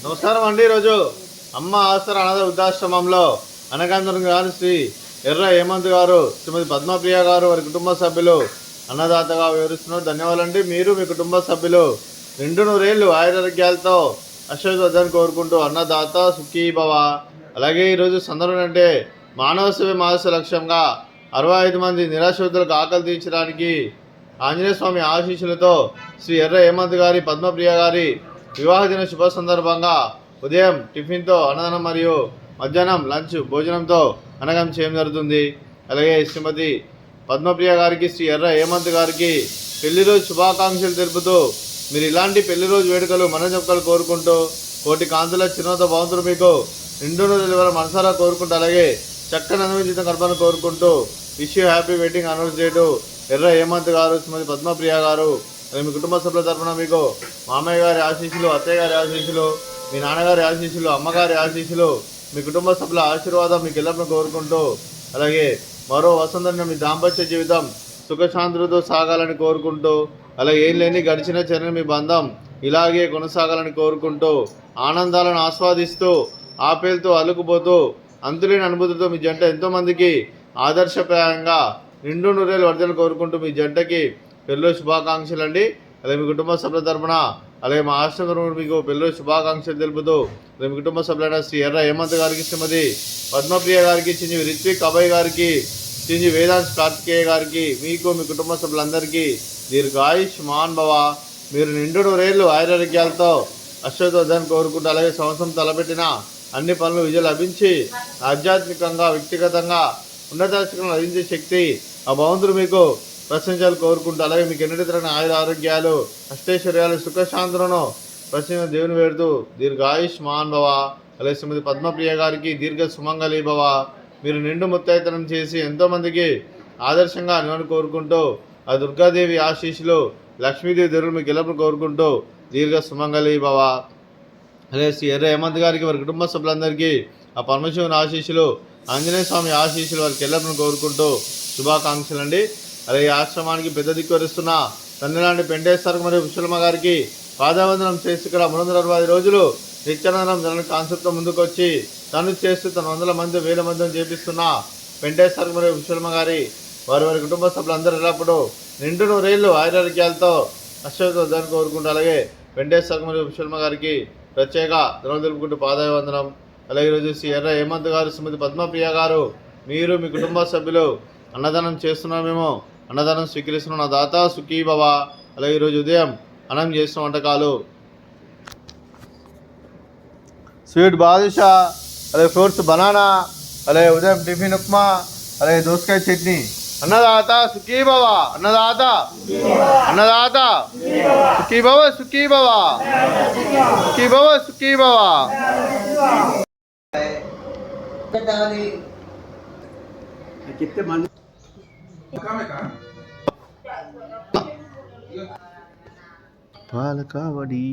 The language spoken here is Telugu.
నమస్కారం అండి. ఈరోజు అమ్మ ఆసరా అనాథ వృద్ధాశ్రమంలో అనకాంతరం గారు శ్రీ ఎర్ర హేమంత్ గారు, శ్రీమతి పద్మప్రియ గారు, వారి కుటుంబ సభ్యులు అన్నదాతగా వివరిస్తున్నారు. ధన్యవాదాలండి. మీరు మీ కుటుంబ సభ్యులు నిండు నూరేళ్లు ఆయురారోగ్యాలతో అశ్వవర్ధన్ కోరుకుంటూ అన్నదాత సుఖీ భవ. అలాగే ఈరోజు సందర్భం అంటే మానవ సేవ మానస లక్ష్యంగా 65 మంది నిరాశ్రితులకు ఆకలి తీర్చడానికి ఆంజనేయ స్వామి ఆశీస్సులతో శ్రీ ఎర్ర హేమంత్ గారి, పద్మప్రియ గారి వివాహ దిన శుభ సందర్భంగా ఉదయం టిఫిన్తో అన్నదానం మరియు మధ్యాహ్నం లంచ్ భోజనంతో అన్నదానం చేయడం జరుగుతుంది. అలాగే శ్రీమతి పద్మప్రియ గారికి, శ్రీ ఎర్ర హేమంత్ గారికి పెళ్లి రోజు శుభాకాంక్షలు తెలుపుతూ మీరు ఇలాంటి పెళ్లి రోజు వేడుకలు మనజొక్కలు కోరుకుంటూ కోటి కాంతుల చిరునత భవంతులు మీకు నిండు రోజుల మనసారా కోరుకుంటూ, అలాగే చక్కని అనుభవించిన కల్పన కోరుకుంటూ wish you happy wedding announce ఎర్ర హేమంత్ గారు, శ్రీమతి పద్మప్రియ గారు. మీ కుటుంబ సభ్యుల తరఫున మీకు మామయ్య గారి ఆశీస్సులు, అత్తయ్య గారి ఆశీస్సులు, మీ నాన్నగారి ఆశీస్సులు, అమ్మగారి ఆశీస్సులు, మీ కుటుంబ సభ్యుల ఆశీర్వాదం మీకు ఎల్లప్పుడూ కోరుకుంటూ, అలాగే మరో వసంతం మీ దాంపత్య జీవితం సుఖశాంతులతో సాగాలని కోరుకుంటూ, అలాగే ఏం లేని గడిచిన చర్య మీ బంధం ఇలాగే కొనసాగాలని కోరుకుంటూ, ఆనందాలను ఆస్వాదిస్తూ ఆపేలతో అల్లుకుపోతూ అంతులేని అనుభూతితో మీ జంట ఎంతోమందికి ఆదర్శప్రాయంగా నిండు నూరేళ్ళు వర్ధలు కోరుకుంటూ మీ జంటకి పెళ్ళి శుభాకాంక్షలు అండి. అలాగే మీ కుటుంబ సభ్యుల తరపున, అలాగే మా ఆశ్రమం మీకు పెళ్ళి శుభాకాంక్షలు తెలుపుతూ, అలాగే మీ కుటుంబ సభ్యులైన శ్రీ ఎర్ర హేమంత్ గారికి, శ్రీమతి పద్మప్రియ గారికి, చిన్ని రిత్విక్ అభయ్ గారికి, చిన్ని వేదాంత్ కార్తికేయ గారికి, మీకు మీ కుటుంబ సభ్యులందరికీ దీర్ఘాయుష్ మాన్ భవ. మీరు నిండు నూరేళ్ళు ఆయురారోగ్యాలతో అశ్వవర్ధన్ కోరుకుంటూ, అలాగే సంవత్సరం తలపెట్టిన అన్ని పనులు విజయం లభించి ఆధ్యాత్మికంగా, వ్యక్తిగతంగా ఉన్నతాశికంగా లభించే శక్తి ఆ భగవంతుడు మీకు ప్రశంసలు కోరుకుంటూ, అలాగే మీకు ఎన్నటి తరగని ఆరోగ్యాలు, అష్టైశ్వర్యాలు, సుఖశాంతులను ప్రశ్న దేవుని వేడుతూ దీర్ఘాయుష్ మాన్ భవ. అలాగే శ్రీమతి పద్మప్రియ గారికి దీర్ఘ సుమంగళి భవ. మీరు నిండు ముత్తైతనం చేసి ఎంతోమందికి ఆదర్శంగా నేను కోరుకుంటూ, ఆ దుర్గాదేవి ఆశీస్సులు, లక్ష్మీదేవి దేవుడు మీకు ఎల్లప్పుడు కోరుకుంటూ దీర్ఘ సుమంగళి భవ. అలాగే శ్రీ ఎర్ర హేమంత్ గారికి, వారి కుటుంబ సభ్యులందరికీ ఆ పరమశివుని ఆశీస్సులు, ఆంజనేయ స్వామి ఆశీస్సులు వారికి ఎల్లప్పుడు కోరుకుంటూ శుభాకాంక్షలు అండి. అలాగే ఆశ్రమానికి పెద్ద దిక్కువరిస్తున్న తన్నిలాంటి పెండేశ్వర మరియు విశ్వలమ్మ గారికి పాదావందనం చేసి ఇక్కడ 360 రోజులు నిత్యానందనం జరగని కాన్సెప్ట్తో ముందుకొచ్చి తను చేస్తూ తన 100 మంది 1000 మందిని చేపిస్తున్న పెండేశ్వర మరియు విశ్వలమ్మ గారి వారి కుటుంబ సభ్యులందరూ ఎల్లప్పుడూ నిండు నూరేళ్ళు ఆయురారోగ్యాలతో అశ్వవర్ధన్ కోరుకుంటూ, అలాగే పెండేశ్వర మరియు విశ్వలమ్మ గారికి ప్రత్యేక ధనం తెలుపుకుంటూ పాదావందనం. అలాగే ఈరోజు శ్రీ ఎర్ర హేమంత్ గారు, శ్రీమతి పద్మప్రియ గారు, మీరు మీ కుటుంబ సభ్యులు అన్నదానం చేస్తున్నామేమో, అన్నదానం స్వీకరిస్తున్న నా దాత సుఖీ భవ. అలాగే ఈరోజు ఉదయం అన్నం చేసిన వంటకాలు స్వీట్ బాదుషా, అలాగే ఫ్రూట్స్ బనానా, అలాగే ఉదయం టిఫిన్ ఉప్మా, అలాగే దోసకాయ చట్నీ. అన్నదాత సుఖీ భవ, అన్నదాత అన్నదాత సుఖీ భవ, సుఖీ భవ, సుఖీ భవ, సుఖీ భవ. పాలకావడి